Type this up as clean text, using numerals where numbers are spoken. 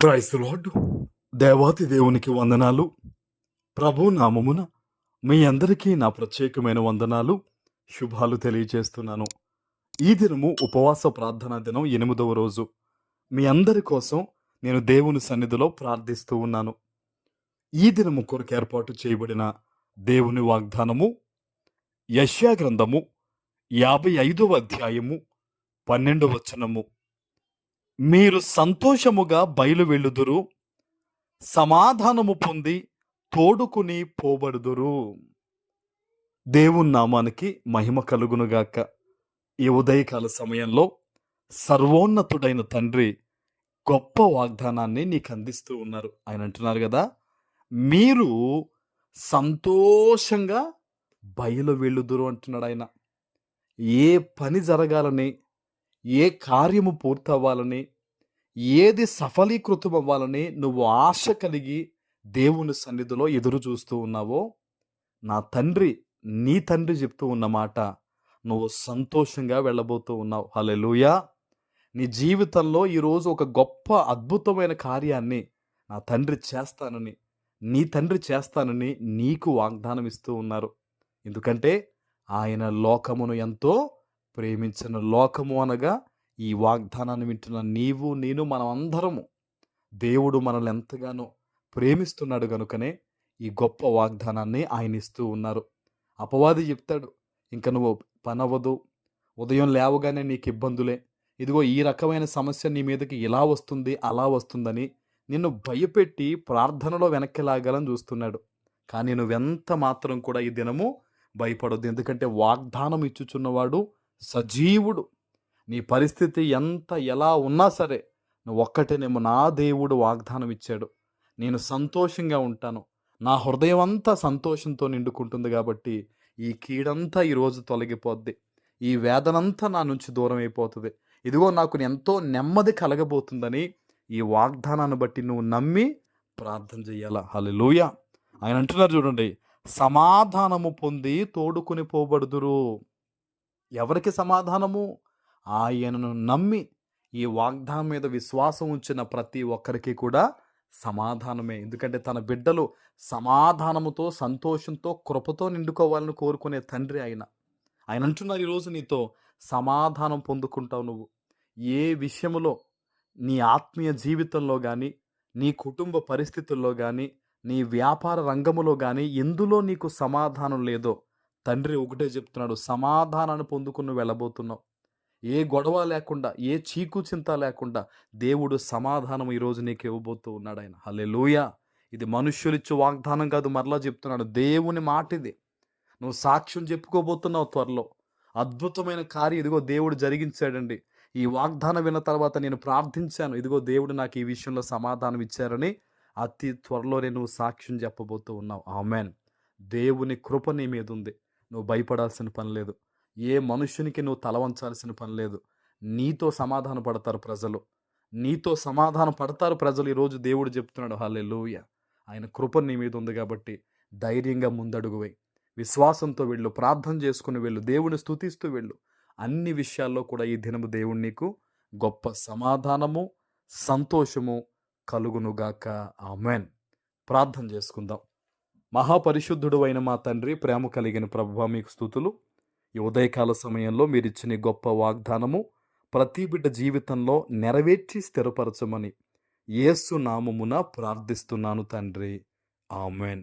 Praise the lord. దేవాతి దేవునికి వందనాలు. ప్రభు నామమున మీ అందరికీ నా ప్రత్యేకమైన వందనాలు, శుభాలు తెలియజేస్తున్నాను. ఈ దినము ఉపవాస ప్రార్థనా దినం 8వ రోజు. మీ అందరి కోసం నేను దేవుని సన్నిధిలో ప్రార్థిస్తూ ఉన్నాను. ఈ దినము కొరకు ఏర్పాటు చేయబడిన దేవుని వాగ్దానము యెషయా గ్రంథము 55వ అధ్యాయము 12వ వచనము. మీరు సంతోషముగా బయలు వెళ్ళుదురు, సమాధానము పొంది తోడుకుని పోబడుదురు. దేవుని నామానికి మహిమ కలుగునుగాక. ఈ ఉదయకాల సమయంలో సర్వోన్నతుడైన తండ్రి గొప్ప వాగ్దానాన్ని నీకు అందిస్తూ ఉన్నారు. ఆయన అంటున్నారు కదా, మీరు సంతోషంగా బయలు వెళ్ళుదురు అంటున్నాడు ఆయన. ఏ పని జరగాలని, ఏ కార్యము పూర్తవ్వాలని, ఏది సఫలీకృతం అవ్వాలని నువ్వు ఆశ కలిగి దేవుని సన్నిధిలో ఎదురు చూస్తూ ఉన్నావో, నా తండ్రి, నీ తండ్రి చెప్తూ ఉన్న మాట, నువ్వు సంతోషంగా వెళ్ళబోతూ ఉన్నావు. హల్లెలూయా. నీ జీవితంలో ఈరోజు ఒక గొప్ప అద్భుతమైన కార్యాన్ని నా తండ్రి చేస్తానని, నీ తండ్రి చేస్తానని నీకు వాగ్దానం ఇస్తూ ఉన్నారు. ఎందుకంటే ఆయన లోకమును ఎంతో ప్రేమించిన, లోకము అనగా ఈ వాగ్దానాన్ని వింటున్న నీవు, నేను, మనం అందరము దేవుడు మనల్ని ఎంతగానో ప్రేమిస్తున్నాడు కనుకనే ఈ గొప్ప వాగ్దానాన్ని ఆయన ఇస్తూ ఉన్నారు. అపవాది చెప్తాడు, ఇంకా నువ్వు పనవదు, ఉదయం లేవగానే నీకు ఇబ్బందులే, ఇదిగో ఈ రకమైన సమస్య నీ మీదకి ఇలా వస్తుంది, అలా వస్తుందని నిన్ను భయపెట్టి ప్రార్థనలో వెనక్కి లాగాలని చూస్తున్నాడు. కానీ నువ్వెంత మాత్రం కూడా ఈ దినము భయపడొద్దు. ఎందుకంటే వాగ్దానం ఇచ్చుచున్నవాడు సజీవుడు. నీ పరిస్థితి ఎలా ఉన్నా సరే, నువ్వు ఒక్కటేనేమో, నా దేవుడు వాగ్దానం ఇచ్చాడు, నేను సంతోషంగా ఉంటాను, నా హృదయం అంతా సంతోషంతో నిండుకుంటుంది, కాబట్టి ఈ కీడంతా ఈరోజు తొలగిపోద్ది, ఈ వేదనంతా నా నుంచి దూరం అయిపోతుంది, ఇదిగో నాకు ఎంతో నెమ్మది కలగబోతుందని ఈ వాగ్దానాన్ని బట్టి నువ్వు నమ్మి ప్రార్థన చెయ్యాలా. హల్లెలూయా. ఆయన అంటున్నారు చూడండి, సమాధానము పొంది తోడుకుని పోబడుదురు. ఎవరికి సమాధానము? ఆయనను నమ్మి ఈ వాగ్దానం మీద విశ్వాసం ఉంచిన ప్రతి ఒక్కరికి కూడా సమాధానమే. ఎందుకంటే తన బిడ్డలు సమాధానముతో, సంతోషంతో, కృపతో నిండుకోవాలని కోరుకునే తండ్రి ఆయన. ఆయన అంటున్నారు, ఈరోజు నీతో సమాధానం పొందుకుంటావు. నువ్వు ఏ విషయములో, నీ ఆత్మీయ జీవితంలో కానీ, నీ కుటుంబ పరిస్థితుల్లో కానీ, నీ వ్యాపార రంగములో కానీ ఎందులో నీకు సమాధానం లేదో తండ్రి ఒకటే చెప్తున్నాడు, సమాధానాన్ని పొందుకుని వెళ్ళబోతున్నావు. ఏ గొడవ లేకుండా, ఏ చీకు చింత లేకుండా దేవుడు సమాధానం ఈరోజు నీకు ఇవ్వబోతూ ఉన్నాడు ఆయన. హల్లెలూయా. ఇది మనుష్యులిచ్చు వాగ్దానం కాదు, మరలా చెప్తున్నాడు, దేవుని మాట ఇది. నువ్వు సాక్ష్యం చెప్పుకోబోతున్నావు త్వరలో. అద్భుతమైన కార్యం ఇదిగో దేవుడు జరిగించాడండి. ఈ వాగ్దానం విన్న తర్వాత నేను ప్రార్థించాను, ఇదిగో దేవుడు నాకు ఈ విషయంలో సమాధానం ఇచ్చారని అతి త్వరలోనే నువ్వు సాక్ష్యం చెప్పబోతూ ఉన్నావు. ఆమెన్. దేవుని కృప నీ మీద ఉంది. నువ్వు భయపడాల్సిన పని లేదు. ఏ మనుష్యునికి నువ్వు తల వంచాల్సిన పని లేదు. నీతో సమాధాన పడతారు ప్రజలు, నీతో సమాధాన పడతారు ప్రజలు. ఈరోజు దేవుడు చెప్తున్నాడు, హల్లెలూయా. ఆయన కృప నీ మీద ఉంది కాబట్టి ధైర్యంగా ముందడుగువై, విశ్వాసంతో వెళ్ళు, ప్రార్థన చేసుకుని వెళ్ళు, దేవుని స్తుతిస్తూ వెళ్ళు. అన్ని విషయాల్లో కూడా ఈ దినము దేవుడు నీకు గొప్ప సమాధానము, సంతోషము కలుగునుగాక. ఆమెన్. ప్రార్థన చేసుకుందాం. మహాపరిశుద్ధుడు అయిన మా తండ్రి, ప్రేమ కలిగిన ప్రభువా, మీకు స్తుతులు. ఈ ఉదయకాల సమయంలో మీరిచ్చిన గొప్ప వాగ్దానము ప్రతి బిడ్డ జీవితంలో నెరవేర్చి స్థిరపరచమని యేసు నామమున ప్రార్థిస్తున్నాను తండ్రి. ఆమెన్.